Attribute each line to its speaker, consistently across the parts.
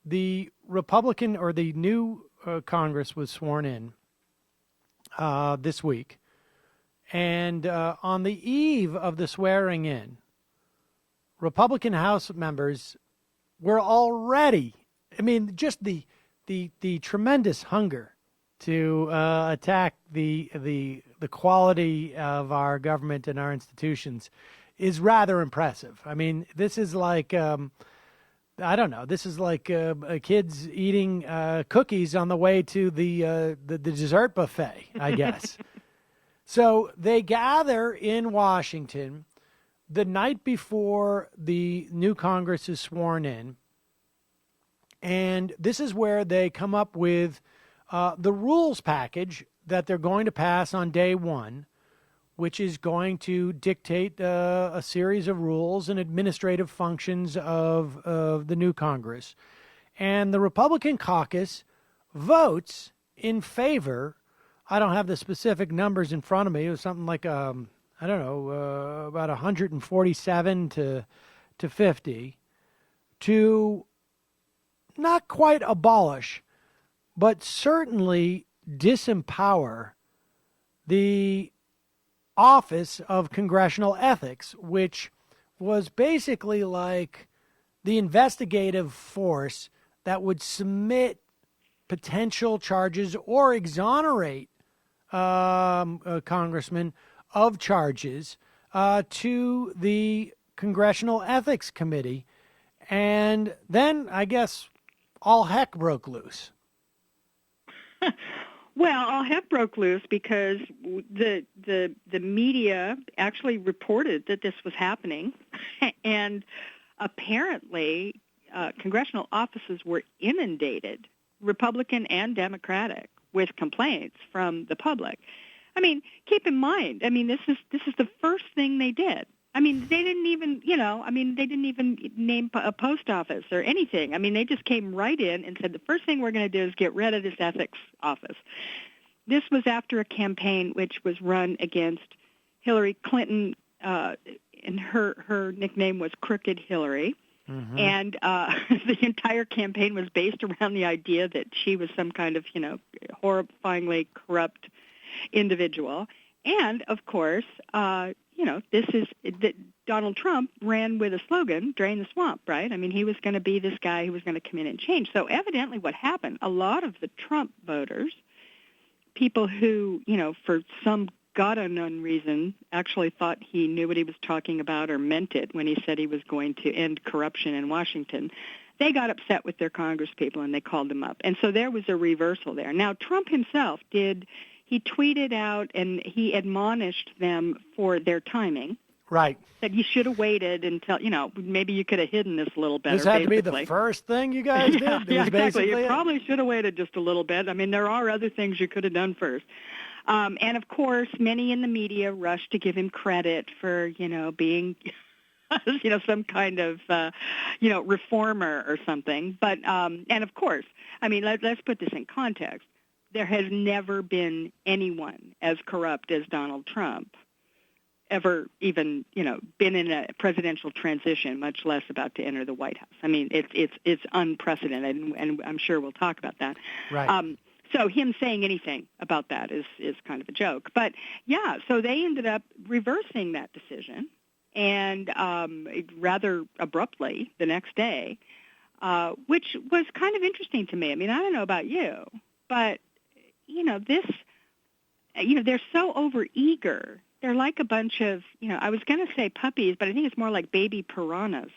Speaker 1: the Republican or the new Congress was sworn in this week. And on the eve of the swearing in, Republican House members were already, I mean, just the tremendous hunger to attack the quality of our government and our institutions is rather impressive. I mean, this is like I don't know. This is like kids eating cookies on the way to the dessert buffet, I guess. So they gather in Washington the night before the new Congress is sworn in, and this is where they come up with the rules package that they're going to pass on day one, which is going to dictate a series of rules and administrative functions of the new Congress. And the Republican caucus votes in favor. I don't have the specific numbers in front of me. It was something like, I don't know, about 147 to 50 to not quite abolish, but certainly disempower the Office of Congressional Ethics, which was basically like the investigative force that would submit potential charges or exonerate a congressman of charges to the Congressional Ethics Committee. And then I guess all heck broke loose.
Speaker 2: Well, all heck broke loose because the media actually reported that this was happening, and apparently congressional offices were inundated, Republican and Democratic, with complaints from the public. I mean, keep in mind, I mean, this is the first thing they did. I mean, they didn't even, they didn't even name a post office or anything. I mean, they just came right in and said, the first thing we're going to do is get rid of this ethics office. This was after a campaign which was run against Hillary Clinton, and her nickname was Crooked Hillary. Mm-hmm. And the entire campaign was based around the idea that she was some kind of, horrifyingly corrupt individual. And, of course, this is that Donald Trump ran with a slogan, drain the swamp, right? I mean, he was going to be this guy who was going to come in and change. So evidently what happened, a lot of the Trump voters, people who, for some God unknown reason, actually thought he knew what he was talking about or meant it when he said he was going to end corruption in Washington, they got upset with their congresspeople and they called them up. And so there was a reversal there. Now, Trump himself he tweeted out and he admonished them for their timing.
Speaker 1: Right.
Speaker 2: Said you should have waited until, maybe you could have hidden this a little better.
Speaker 1: This had to be the first thing you guys did?
Speaker 2: Yeah, exactly. You probably should have waited just a little bit. I mean, there are other things you could have done first. And, of course, many in the media rushed to give him credit for, being, some kind of, reformer or something. But, and, of course, I mean, let's put this in context. There has never been anyone as corrupt as Donald Trump ever even, been in a presidential transition, much less about to enter the White House. I mean, it's unprecedented, and I'm sure we'll talk about that.
Speaker 1: Right.
Speaker 2: So him saying anything about that is kind of a joke. But, yeah, so they ended up reversing that decision, and rather abruptly the next day, which was kind of interesting to me. I mean, I don't know about you, but, they're so overeager. They're like a bunch of, I was going to say puppies, but I think it's more like baby piranhas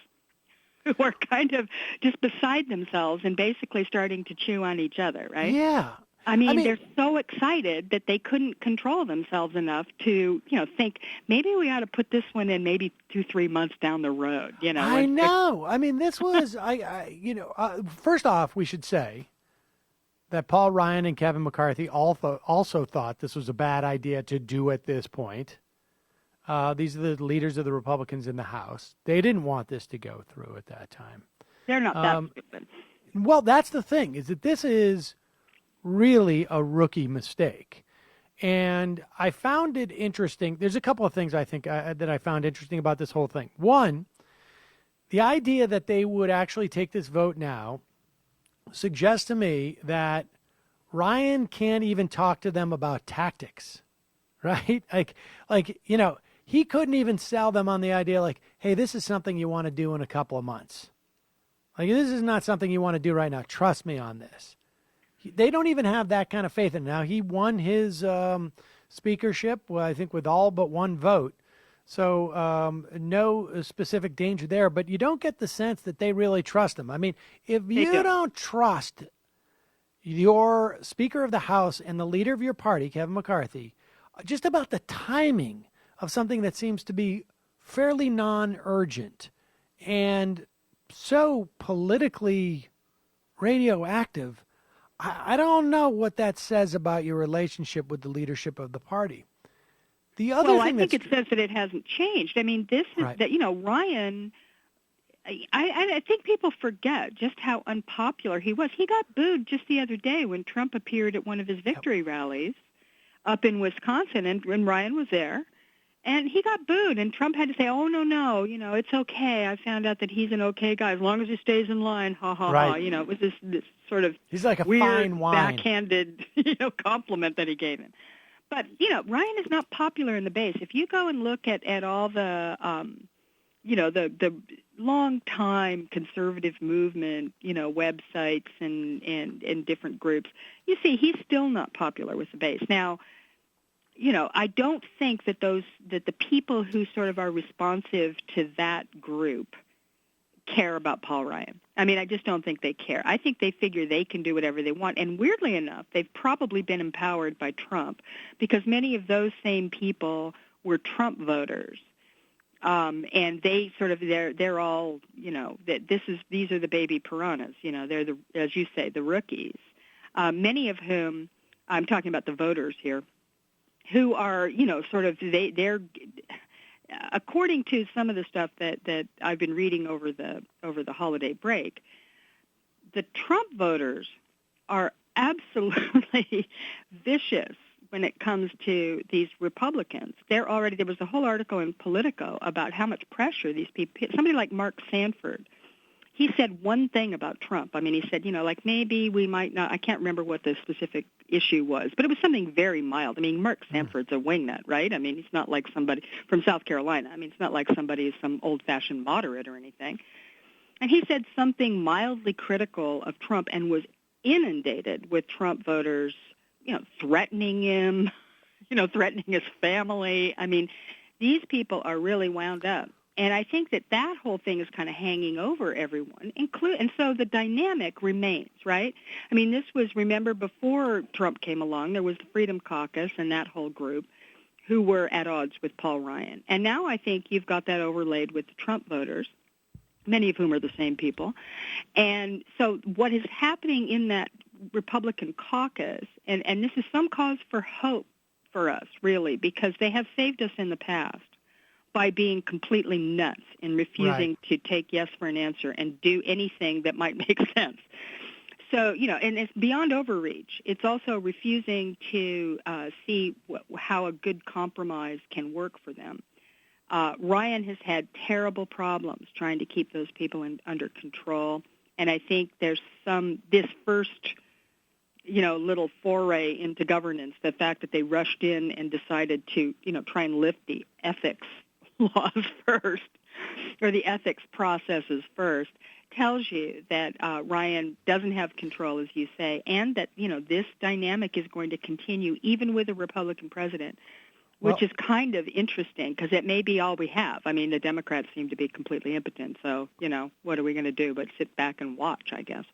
Speaker 2: who are kind of just beside themselves and basically starting to chew on each other, right?
Speaker 1: Yeah.
Speaker 2: I mean, they're so excited that they couldn't control themselves enough to, think maybe we ought to put this one in maybe 2-3 months down the road.
Speaker 1: I know. I mean, this was, first off, we should say that Paul Ryan and Kevin McCarthy also thought this was a bad idea to do at this point. These are the leaders of the Republicans in the House. They didn't want this to go through at that time.
Speaker 2: They're not that stupid.
Speaker 1: Well, that's the thing, is that this is really a rookie mistake. And I found it interesting. There's a couple of things I think that I found interesting about this whole thing. One, the idea that they would actually take this vote now suggests to me that Ryan can't even talk to them about tactics, right? He couldn't even sell them on the idea like, hey, this is something you want to do in a couple of months. Like, this is not something you want to do right now. Trust me on this. They don't even have that kind of faith in him. Now, he won his speakership, well, I think, with all but one vote. So no specific danger there. But you don't get the sense that they really trust him. I mean, if you don't trust your Speaker of the House and the leader of your party, Kevin McCarthy, just about the timing of something that seems to be fairly non-urgent and so politically radioactive, I don't know what that says about your relationship with the leadership of the party. The other thing
Speaker 2: I think it says that it hasn't changed. I mean, this is
Speaker 1: right.
Speaker 2: that, Ryan, I think people forget just how unpopular he was. He got booed just the other day when Trump appeared at one of his victory rallies up in Wisconsin, and Ryan was there. And he got booed, and Trump had to say, oh, no, it's okay. I found out that he's an okay guy as long as he stays in line, ha, ha,
Speaker 1: right.
Speaker 2: ha. It was this sort of
Speaker 1: he's like a
Speaker 2: weird,
Speaker 1: fine wine.
Speaker 2: backhanded, compliment that he gave him. But, Ryan is not popular in the base. If you go and look at all the, the long-time conservative movement, websites and different groups, you see he's still not popular with the base. Now, I don't think that the people who sort of are responsive to that group care about Paul Ryan. I mean, I just don't think they care. I think they figure they can do whatever they want. And weirdly enough, they've probably been empowered by Trump because many of those same people were Trump voters. And they sort of, they're all, these are the baby piranhas, they're as you say, the rookies. Many of whom, I'm talking about the voters here, who are, sort of, they're, according to some of the stuff that I've been reading over the holiday break, the Trump voters are absolutely vicious when it comes to these Republicans. There was a whole article in Politico about how much pressure these people, somebody like Mark Sanford, he said one thing about Trump. I mean, he said, maybe we might not, I can't remember what the specific issue was, but it was something very mild. I mean, Mark Sanford's a wingnut, right? I mean, he's not like somebody from South Carolina. I mean, it's not like somebody is some old-fashioned moderate or anything. And he said something mildly critical of Trump and was inundated with Trump voters, threatening him, threatening his family. I mean, these people are really wound up. And I think that whole thing is kind of hanging over everyone, and so the dynamic remains, right? I mean, this was, remember, before Trump came along, there was the Freedom Caucus and that whole group who were at odds with Paul Ryan. And now I think you've got that overlaid with the Trump voters, many of whom are the same people. And so what is happening in that Republican caucus, and this is some cause for hope for us, really, because they have saved us in the past by being completely nuts and refusing to take yes for an answer and do anything that might make sense. So, and it's beyond overreach. It's also refusing to see how a good compromise can work for them. Ryan has had terrible problems trying to keep those people under control, and I think there's this first, little foray into governance, the fact that they rushed in and decided to, try and lift the ethics laws first, or the ethics processes first, tells you that Ryan doesn't have control, as you say, and that, this dynamic is going to continue even with a Republican president, which is kind of interesting because it may be all we have. I mean, the Democrats seem to be completely impotent, so, what are we going to do but sit back and watch, I guess.